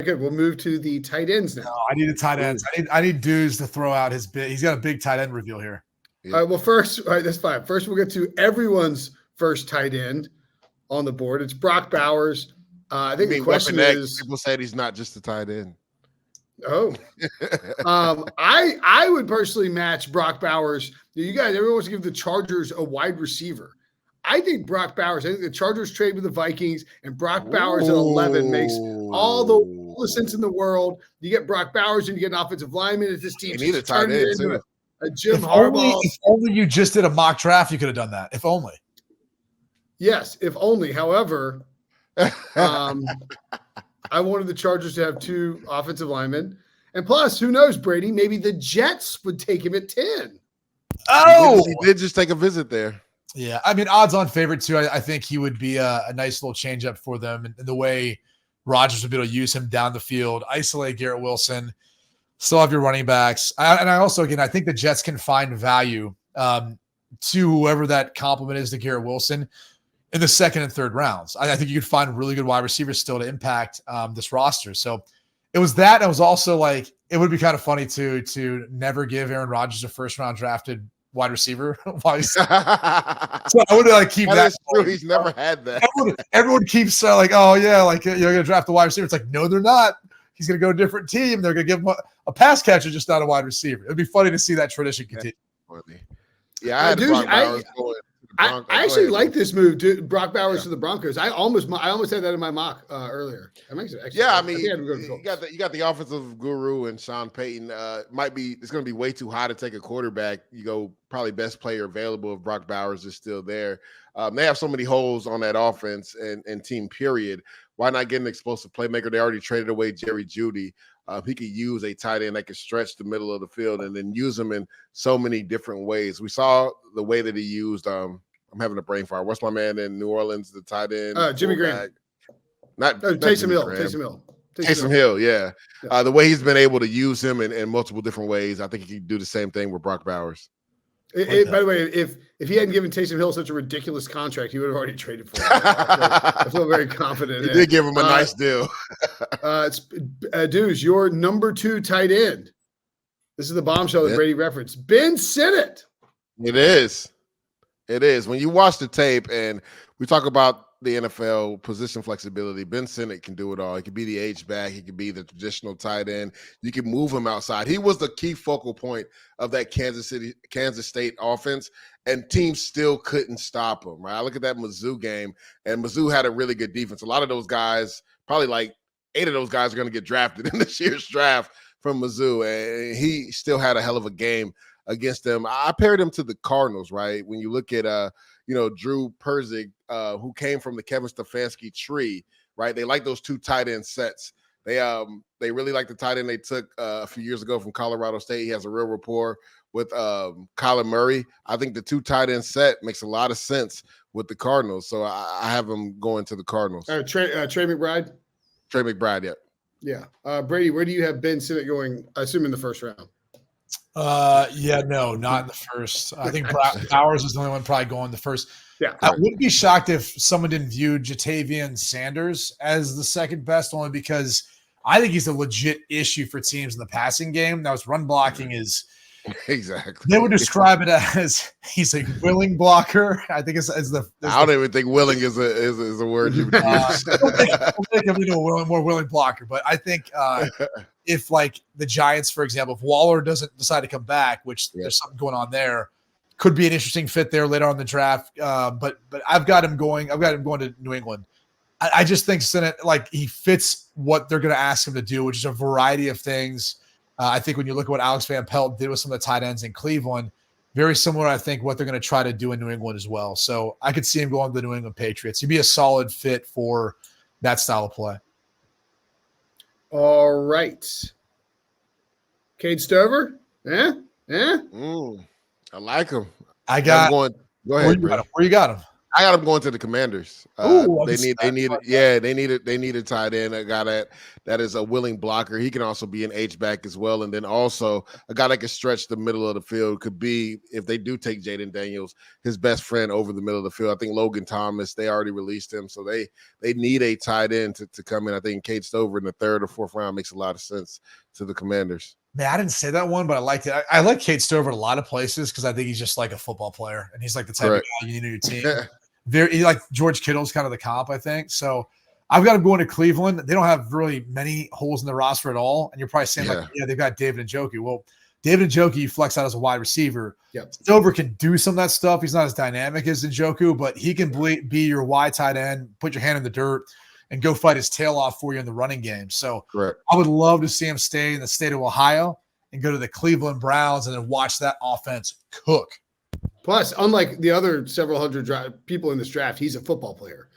good. We'll move to the tight ends now. I need a tight ends. I need Dudes to throw out his bit. He's got a big tight end reveal here. Yeah. All right. Well, first, all right, that's fine. First, we'll get to everyone's first tight end on the board. It's Brock Bowers. I think the question is, people said he's not just a tight end. Oh, I would personally match Brock Bowers. You guys, everyone wants to give the Chargers a wide receiver. I think Brock Bowers. I think the Chargers trade with the Vikings, and Brock Bowers at 11 makes all the sense in the world. You get Brock Bowers, and you get an offensive lineman. If this team just turned it into a Jim Harbaugh. If only you just did a mock draft, you could have done that. If only. Yes, if only. However, I wanted the Chargers to have 2 offensive linemen. And plus, who knows, Brady, maybe the Jets would take him at 10. Oh! He did just take a visit there. Yeah, I mean, odds-on favorite, too. I think he would be a nice little change-up for them. And the way Rodgers would be able to use him down the field, isolate Garrett Wilson, still have your running backs. And I also, again, I think the Jets can find value to whoever that compliment is to Garrett Wilson in the second and third rounds. I think you could find really good wide receivers still to impact this roster. So it was that. And it was also like, it would be kind of funny to never give Aaron Rodgers a first-round drafted wide receiver. So I would like keep that. That's true. He's never had that. Everyone keeps like, oh yeah, like you're going to draft the wide receiver. It's like, no, they're not. He's going to go to a different team. They're going to give him a pass catcher, just not a wide receiver. It'd be funny to see that tradition continue. Yeah, I had Brock Bowers going. I actually like this move, dude. Brock Bowers to the Broncos. I almost had that in my mock earlier. That makes it actually, I mean, you got the offensive guru and Sean Payton. It's going to be way too high to take a quarterback. You go probably best player available if Brock Bowers is still there. They have so many holes on that offense and team. Period. Why not get an explosive playmaker? They already traded away Jerry Jeudy. He could use a tight end that could stretch the middle of the field and then use him in so many different ways. We saw the way that he used. I'm having a brain fire. What's my man in New Orleans, the tight end? Jimmy Graham. Not Taysom Hill. Taysom Hill, yeah. The way he's been able to use him in multiple different ways, I think he could do the same thing with Brock Bowers. By the way, if he hadn't given Taysom Hill such a ridiculous contract, he would have already traded for him. I feel very confident. He did give him a nice deal. Dudes, your number 2 tight end. This is the bombshell that Brady referenced. Ben Sinnott. It is. When you watch the tape and we talk about the NFL position flexibility, Ben Sinnott can do it all. He could be the H-back. He could be the traditional tight end. You can move him outside. He was the key focal point of that Kansas State offense, and teams still couldn't stop him, right? I look at that Mizzou game, and Mizzou had a really good defense. A lot of those guys, probably like 8 of those guys are going to get drafted in this year's draft from Mizzou, and he still had a hell of a game against them. I paired him to the Cardinals, right? When you look at Drew Perzig, who came from the Kevin Stefanski tree, right? They like those 2 tight end sets. They really like the tight end they took a few years ago from Colorado State. He has a real rapport with Kyler Murray. I think the 2 tight end set makes a lot of sense with the Cardinals. So I have him going to the Cardinals. Trey McBride? Trey McBride, yeah. Yeah. Brady, where do you have Ben Sinnott going, I assume in the first round? No, not in the first. I think Bowers is the only one probably going the first. Yeah, I wouldn't be shocked if someone didn't view Jatavian Sanders as the second best, only because I think he's a legit issue for teams in the passing game. Now his run blocking is exactly. They would describe it as he's a willing blocker. I think it's I don't even think willing is a word you would use. I don't think of a more willing blocker, but I think if like the Giants, for example, if Waller doesn't decide to come back, which there's something going on there, could be an interesting fit there later on in the draft. But I've got him going to New England. I just think Sinnott, like he fits what they're going to ask him to do, which is a variety of things. I think when you look at what Alex Van Pelt did with some of the tight ends in Cleveland, very similar, I think, what they're going to try to do in New England as well. So I could see him going to the New England Patriots. He'd be a solid fit for that style of play. All right. Cade Stover? I like him. I got. Go ahead. Where you got him? I got him going to the Commanders. Ooh, They need a tight end, a guy that is a willing blocker. He can also be an H-back as well, and then also a guy that can stretch the middle of the field. Could be, if they do take Jaden Daniels, his best friend over the middle of the field. I think Logan Thomas, they already released him, so they need a tight end to come in. I think Cade Stover in the 3rd or 4th round makes a lot of sense to the Commanders. Man, I didn't say that one, but I liked it. I like Cade Stover in a lot of places because I think he's just like a football player, and he's like the type of guy you need on your team. Very like George Kittle's kind of the comp, I think. So I've got him going to Cleveland. They don't have really many holes in the roster at all. And you're probably saying, they've got David Njoku. Well, David Njoku, you flex out as a wide receiver. Yep. Stover can do some of that stuff. He's not as dynamic as Njoku, but he can be your wide tight end, put your hand in the dirt, and go fight his tail off for you in the running game. So I would love to see him stay in the state of Ohio and go to the Cleveland Browns and then watch that offense cook. Plus, unlike the other several hundred people in this draft, he's a football player.